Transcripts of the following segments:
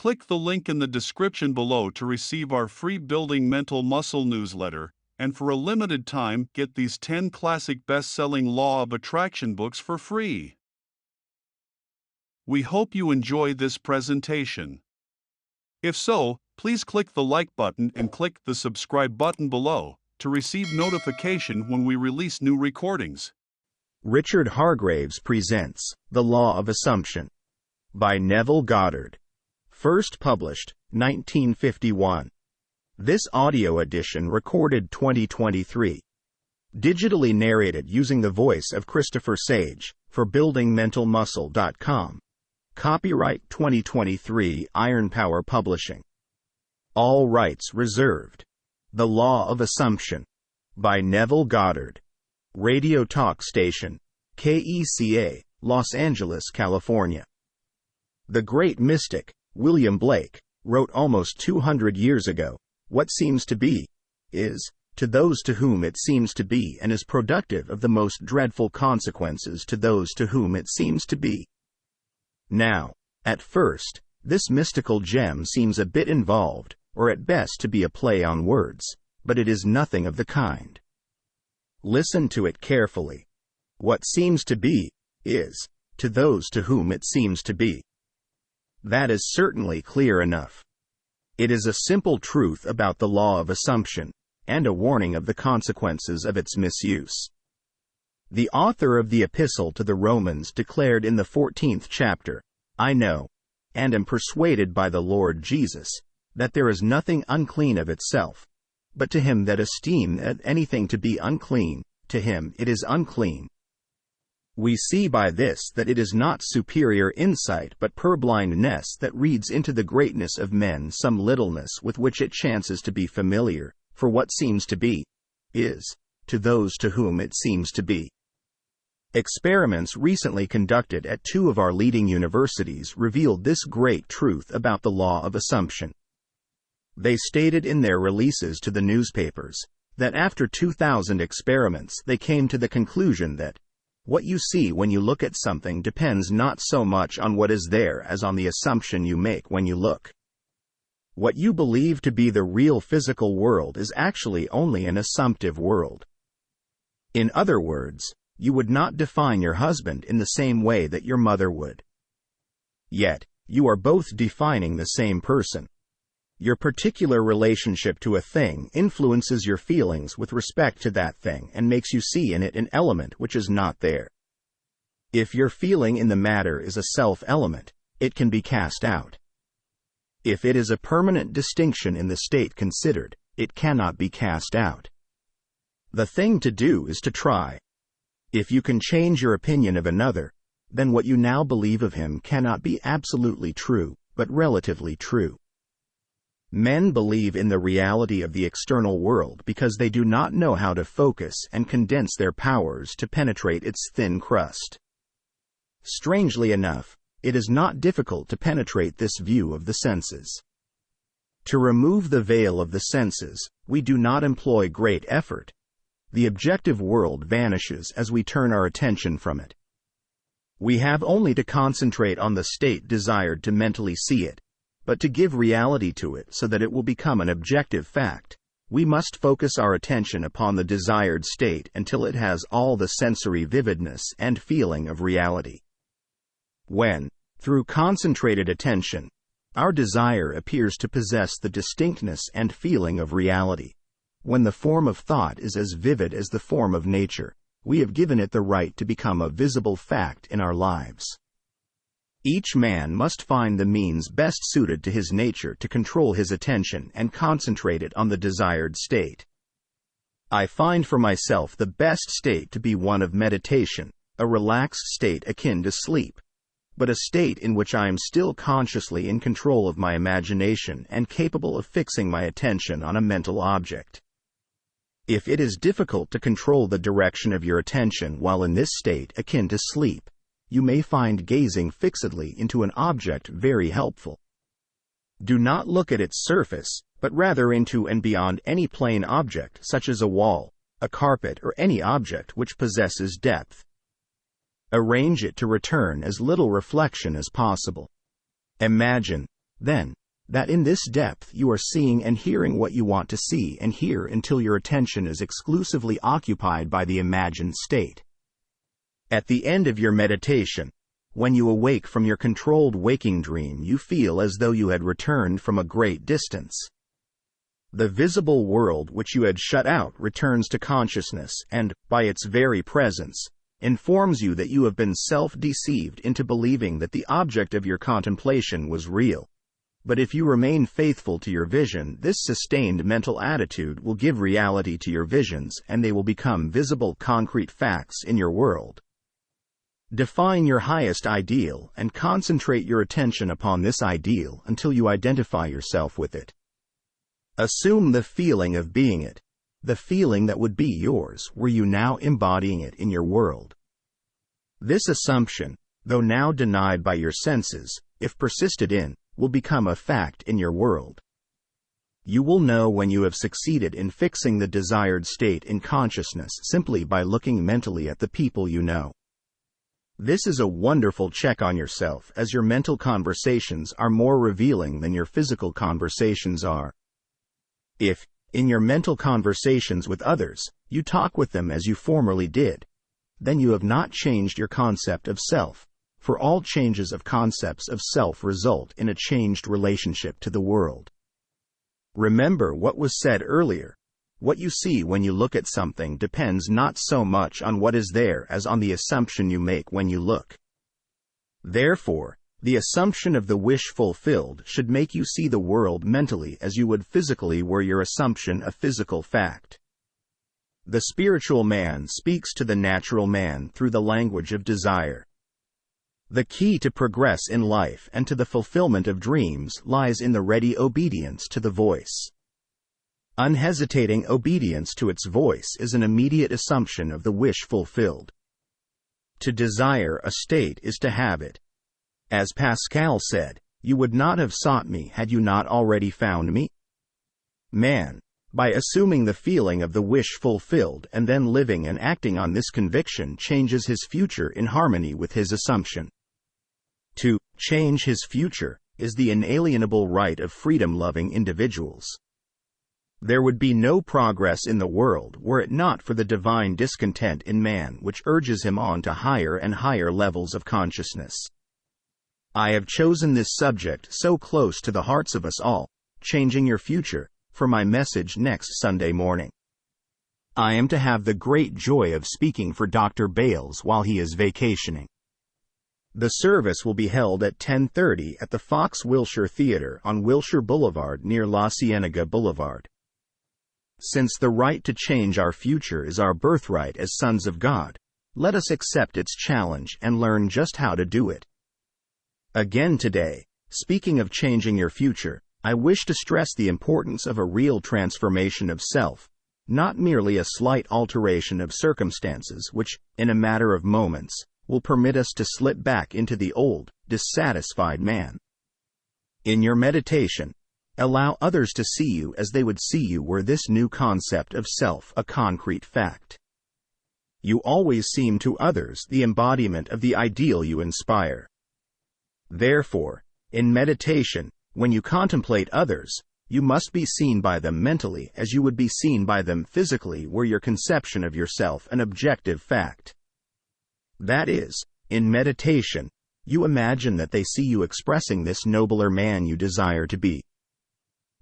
Click the link in the description below to receive our free Building Mental Muscle newsletter, and for a limited time, get these 10 classic best-selling Law of Attraction books for free. We hope you enjoy this presentation. If so, please click the like button and click the subscribe button below to receive notification when we release new recordings. Richard Hargraves presents The Law of Assumption by Neville Goddard. First published, 1951. This audio edition recorded 2023. Digitally narrated using the voice of Christopher Sage for buildingmentalmuscle.com. Copyright 2023 Iron Power Publishing. All rights reserved. The Law of Assumption by Neville Goddard. Radio talk station, KECA, Los Angeles, California. The great mystic, William Blake, wrote almost 200 years ago, "What seems to be, is, to those to whom it seems to be, and is productive of the most dreadful consequences to those to whom it seems to be." Now, at first, this mystical gem seems a bit involved, or at best to be a play on words, but it is nothing of the kind. Listen to it carefully. What seems to be, is, to those to whom it seems to be. That is certainly clear enough. It is a simple truth about the law of assumption, and a warning of the consequences of its misuse. The author of the Epistle to the Romans declared in the 14th chapter, "I know, and am persuaded by the Lord Jesus, that there is nothing unclean of itself, but to him that esteemeth anything to be unclean, to him it is unclean." We see by this that it is not superior insight but purblindness that reads into the greatness of men some littleness with which it chances to be familiar, for what seems to be, is, to those to whom it seems to be. Experiments recently conducted at two of our leading universities revealed this great truth about the law of assumption. They stated in their releases to the newspapers that after 2,000 experiments they came to the conclusion that what you see when you look at something depends not so much on what is there as on the assumption you make when you look. What you believe to be the real physical world is actually only an assumptive world. In other words, you would not define your husband in the same way that your mother would. Yet, you are both defining the same person. Your particular relationship to a thing influences your feelings with respect to that thing and makes you see in it an element which is not there. If your feeling in the matter is a self-element, it can be cast out. If it is a permanent distinction in the state considered, it cannot be cast out. The thing to do is to try. If you can change your opinion of another, then what you now believe of him cannot be absolutely true, but relatively true. Men believe in the reality of the external world because they do not know how to focus and condense their powers to penetrate its thin crust. Strangely enough, it is not difficult to penetrate this view of the senses. To remove the veil of the senses, we do not employ great effort. The objective world vanishes as we turn our attention from it. We have only to concentrate on the state desired to mentally see it. But to give reality to it so that it will become an objective fact, we must focus our attention upon the desired state until it has all the sensory vividness and feeling of reality. When, through concentrated attention, our desire appears to possess the distinctness and feeling of reality, when the form of thought is as vivid as the form of nature, we have given it the right to become a visible fact in our lives. Each man must find the means best suited to his nature to control his attention and concentrate it on the desired state. I find for myself the best state to be one of meditation, a relaxed state akin to sleep, but a state in which I am still consciously in control of my imagination and capable of fixing my attention on a mental object. If it is difficult to control the direction of your attention while in this state akin to sleep, you may find gazing fixedly into an object very helpful. Do not look at its surface, but rather into and beyond any plane object such as a wall, a carpet, or any object which possesses depth. Arrange it to return as little reflection as possible. Imagine, Then, that in this depth you are seeing and hearing what you want to see and hear until your attention is exclusively occupied by the imagined state. At the end of your meditation, when you awake from your controlled waking dream, you feel as though you had returned from a great distance. The visible world which you had shut out returns to consciousness and, by its very presence, informs you that you have been self-deceived into believing that the object of your contemplation was real. But if you remain faithful to your vision, this sustained mental attitude will give reality to your visions, and they will become visible concrete facts in your world. Define your highest ideal and concentrate your attention upon this ideal until you identify yourself with it. Assume the feeling of being it, the feeling that would be yours were you now embodying it in your world. This assumption, though now denied by your senses, if persisted in, will become a fact in your world. You will know when you have succeeded in fixing the desired state in consciousness simply by looking mentally at the people you know. This is a wonderful check on yourself, as your mental conversations are more revealing than your physical conversations are. If, in your mental conversations with others, you talk with them as you formerly did, then you have not changed your concept of self, for all changes of concepts of self result in a changed relationship to the world. Remember what was said earlier. What you see when you look at something depends not so much on what is there as on the assumption you make when you look. Therefore, the assumption of the wish fulfilled should make you see the world mentally as you would physically were your assumption a physical fact. The spiritual man speaks to the natural man through the language of desire. The key to progress in life and to the fulfillment of dreams lies in the ready obedience to the voice. Unhesitating obedience to its voice is an immediate assumption of the wish fulfilled. To desire a state is to have it. As Pascal said, "You would not have sought me had you not already found me." Man, by assuming the feeling of the wish fulfilled and then living and acting on this conviction, changes his future in harmony with his assumption. To change his future is the inalienable right of freedom-loving individuals. There would be no progress in the world were it not for the divine discontent in man which urges him on to higher and higher levels of consciousness. I have chosen this subject so close to the hearts of us all, changing your future, for my message next Sunday morning. I am to have the great joy of speaking for Dr. Bales while he is vacationing. The service will be held at 10:30 at the Fox Wilshire Theater on Wilshire Boulevard near La Cienega Boulevard. Since the right to change our future is our birthright as sons of God, let us accept its challenge and learn just how to do it. Again today, speaking of changing your future, I wish to stress the importance of a real transformation of self, not merely a slight alteration of circumstances which, in a matter of moments, will permit us to slip back into the old, dissatisfied man. In your meditation, allow others to see you as they would see you were this new concept of self a concrete fact. You always seem to others the embodiment of the ideal you inspire. Therefore, in meditation, when you contemplate others, you must be seen by them mentally as you would be seen by them physically were your conception of yourself an objective fact. That is, in meditation, you imagine that they see you expressing this nobler man you desire to be.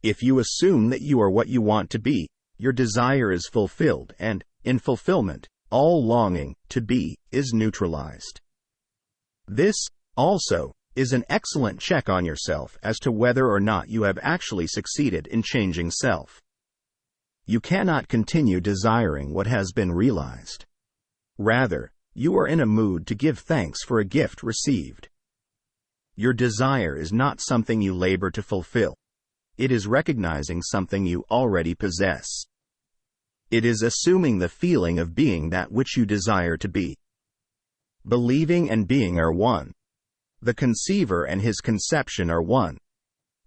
If you assume that you are what you want to be, your desire is fulfilled and, in fulfillment, all longing to be is neutralized. This, also, is an excellent check on yourself as to whether or not you have actually succeeded in changing self. You cannot continue desiring what has been realized. Rather, you are in a mood to give thanks for a gift received. Your desire is not something you labor to fulfill. It is recognizing something you already possess. It is assuming the feeling of being that which you desire to be. Believing and being are one. The conceiver and his conception are one.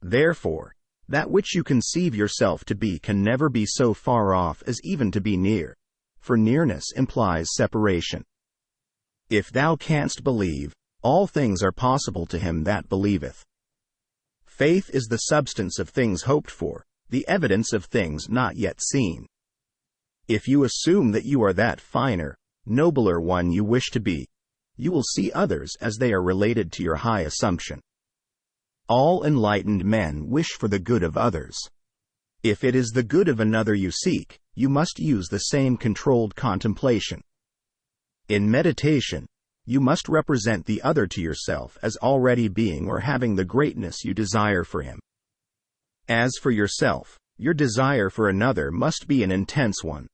Therefore, that which you conceive yourself to be can never be so far off as even to be near, for nearness implies separation. If thou canst believe, all things are possible to him that believeth. Faith is the substance of things hoped for, the evidence of things not yet seen. If you assume that you are that finer, nobler one you wish to be, you will see others as they are related to your high assumption. All enlightened men wish for the good of others. If it is the good of another you seek, you must use the same controlled contemplation. In meditation, you must represent the other to yourself as already being or having the greatness you desire for him. As for yourself, your desire for another must be an intense one.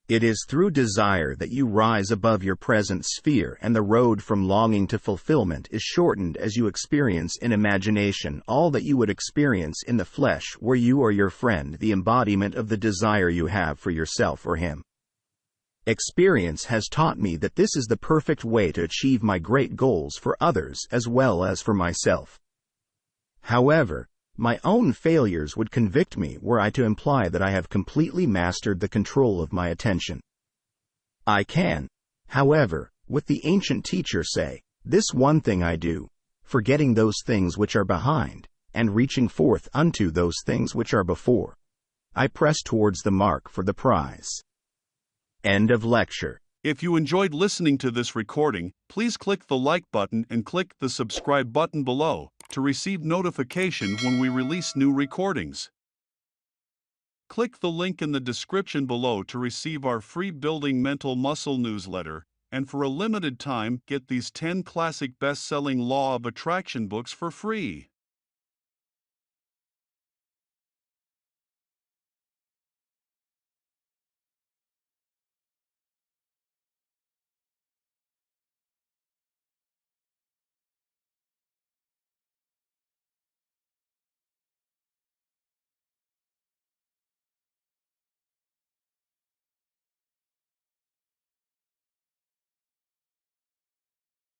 It is through desire that you rise above your present sphere, and the road from longing to fulfillment is shortened as you experience in imagination all that you would experience in the flesh were you or your friend the embodiment of the desire you have for yourself or him. Experience has taught me that this is the perfect way to achieve my great goals for others as well as for myself. However, my own failures would convict me were I to imply that I have completely mastered the control of my attention. I can, however, with the ancient teacher say, this one thing I do, forgetting those things which are behind, and reaching forth unto those things which are before. I press towards the mark for the prize. End of lecture. If you enjoyed listening to this recording, please click the like button and click the subscribe button below to receive notification when we release new recordings. Click the link in the description below to receive our free Building Mental Muscle newsletter, and for a limited time get these 10 classic best-selling Law of Attraction books for free.